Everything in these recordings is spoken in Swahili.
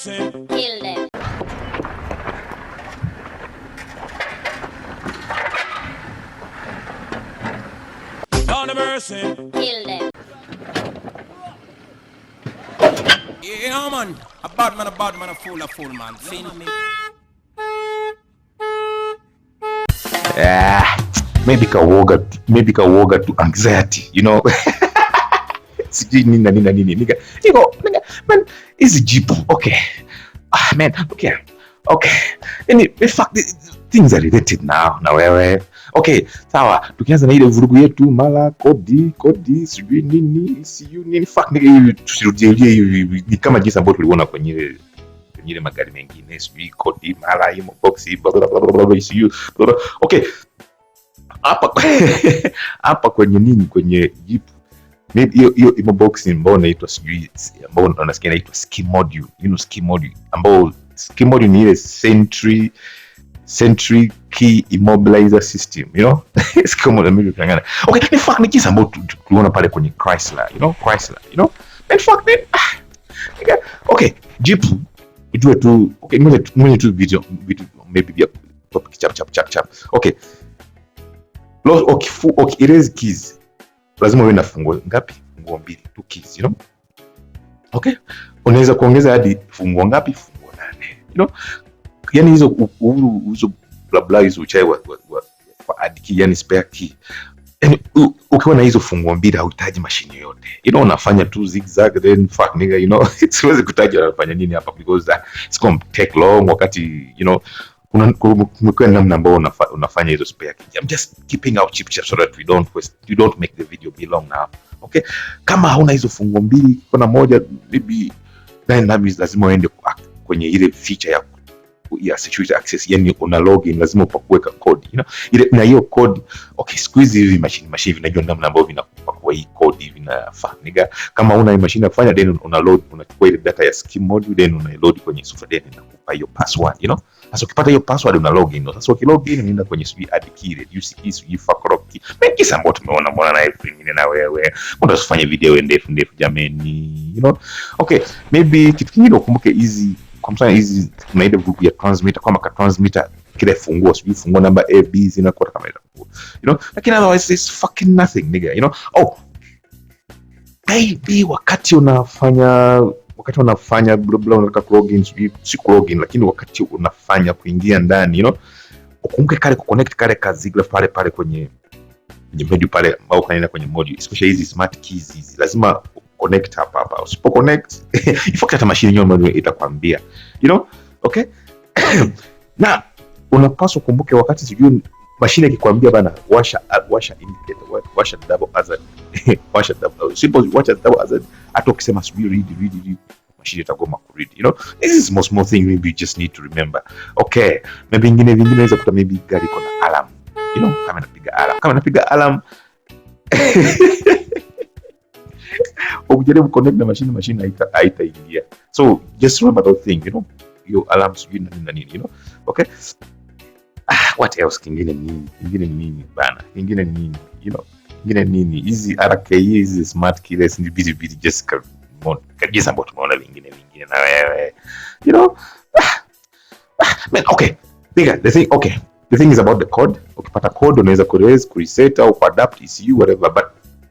mercy. Kill them. Lord of mercy. Kill them. Yeah, man. A bad man, a fool, man. Feel me? Maybe kawoga to anxiety, you know. Sijui nini nigga. You go, nigga, man, easy jeep. Okay. Man, okay. In fact, things are related now. Na wewe. Okay, sawa. Tukianza na ile vurugu yetu mala kodi sijui nini, siyo nini. Fuck nigga, tusirudie hiyo ni kama jinsi ambayo tuliona kwenye ile magari mengine, sijui kodi mala himo boxi blah blah blah blah siyo. Okay. Hapa kwenye jeep. Maybe hiyo boxing ambao inaitwa sijui ambao unasikia inaitwa ski module. You know ski module. Ambao ski module ni ile Sentry key immobilizer system, you know. It's common na mimi kangana. Okay, in fact ni jinsi ambao tuliona pale kwenye Chrysler, you know. In fact then okay, jeep itwe tu okay, mwenye tu video maybe vya topic chap. Okay. Okay, erase keys. Lazima uwe na funguo ngapi? Funguo 2, 2 keys, you know. Okay? Unaweza kuongeza hadi funguo ngapi? Funguo 8, you know. Yani hizo bla bla hizo uchai wa add key, yani spare key. Yani ukiwa na hizo funguo 2 hauhitaji mashine yote. You know, unafanya tu zigzag then fuck nigga, you know. Siwezi kutaja unafanya nini hapa because it's going to take long wakati, you know, kumekuwa namna ambao unafanya hizo spare key. I'm just keeping out cheap so that you don't make the video be long now. Okay? Kama hauna hizo funguo 2, kuna moja maybe then lazima uende kwenye ile feature ya security access, yani una login lazima upakuweka code, you know. Ile na hiyo code okay, squeeze hivi machine vinajua namna ambao vinapakua hii code hivi na nigga. Kama una machine ya kufanya then unachukua ile data ya scheme module then unaiload kwenye software na kupa hiyo password, you know. Sasa ukipata hiyo password una login. Sasa ukilogin unaenda kwenye add key, reduce key, fuck lock key. Mengi sana ambao tumeona na every minute na wewe. Unafanya video ndefu jameni, you know. Okay, maybe kitu kingine ukumbuke hizi kwa mfano hizi kuna ile group ya transmitter, kama ka transmitter kile funguo sijui funguo namba A B zinakuwa kama ile, you know. Lakini otherwise it's fucking nothing nigga, you know. Maybe wakati unafanya blah blah unataka login si login, lakini wakati unafanya kuingia ndani, you know, ukumbuke kale kuconnect kale kazigla pale kwenye module pale au kanaenda kwenye module, especially hizi smart keys hizi lazima connect hapa. Usipo connect ifanye hata mashine nyoma itakwambia, you know. Okay. Na unapaswa kumbuke wakati sijui mashine ikikwambia bana washa indicator, washa double hazard washa double hazard, hata ukisema sijui read mashine itagoma ku read, you know. This is small thing maybe you just need to remember. Okay, maybe vingine inaweza kuta maybe gari iko na alarm, you know. Kama inapiga alarm ukijaribu connect na machine haitaingia. So just remember that thing, you know. Your alarms you nini, you know. Okay. What else kingine nini bana? Kingine nini, you know. Kingine nini? Hizi RK hizi smart keyless ni busy just kabisa ambao tumeona vingine na wewe, you know. Man, okay. The thing is about the code. Ukipata code unaweza kureset au kuadapt ECU whatever, but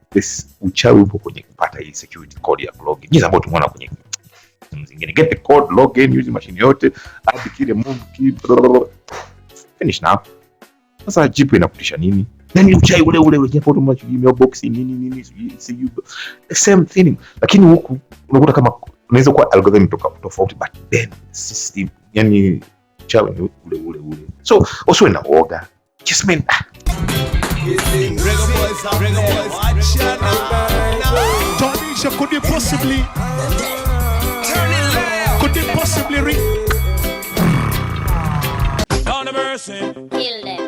this uchawi upo kwenye kupata hii security code ya login. Jinsi ambayo tumeona kwenye zingine, get the code, login using machine yote, add key, move key, finish now. Sasa jeep inakutisha nini? Nani uchawi ule japo tu mwachi mailbox nini see you the same thing. Lakini huku unakuta kama unaweza kuwa algorithm tofauti, but then system yani uchawi ni ule. So also na order just mean Tonisha, could you possibly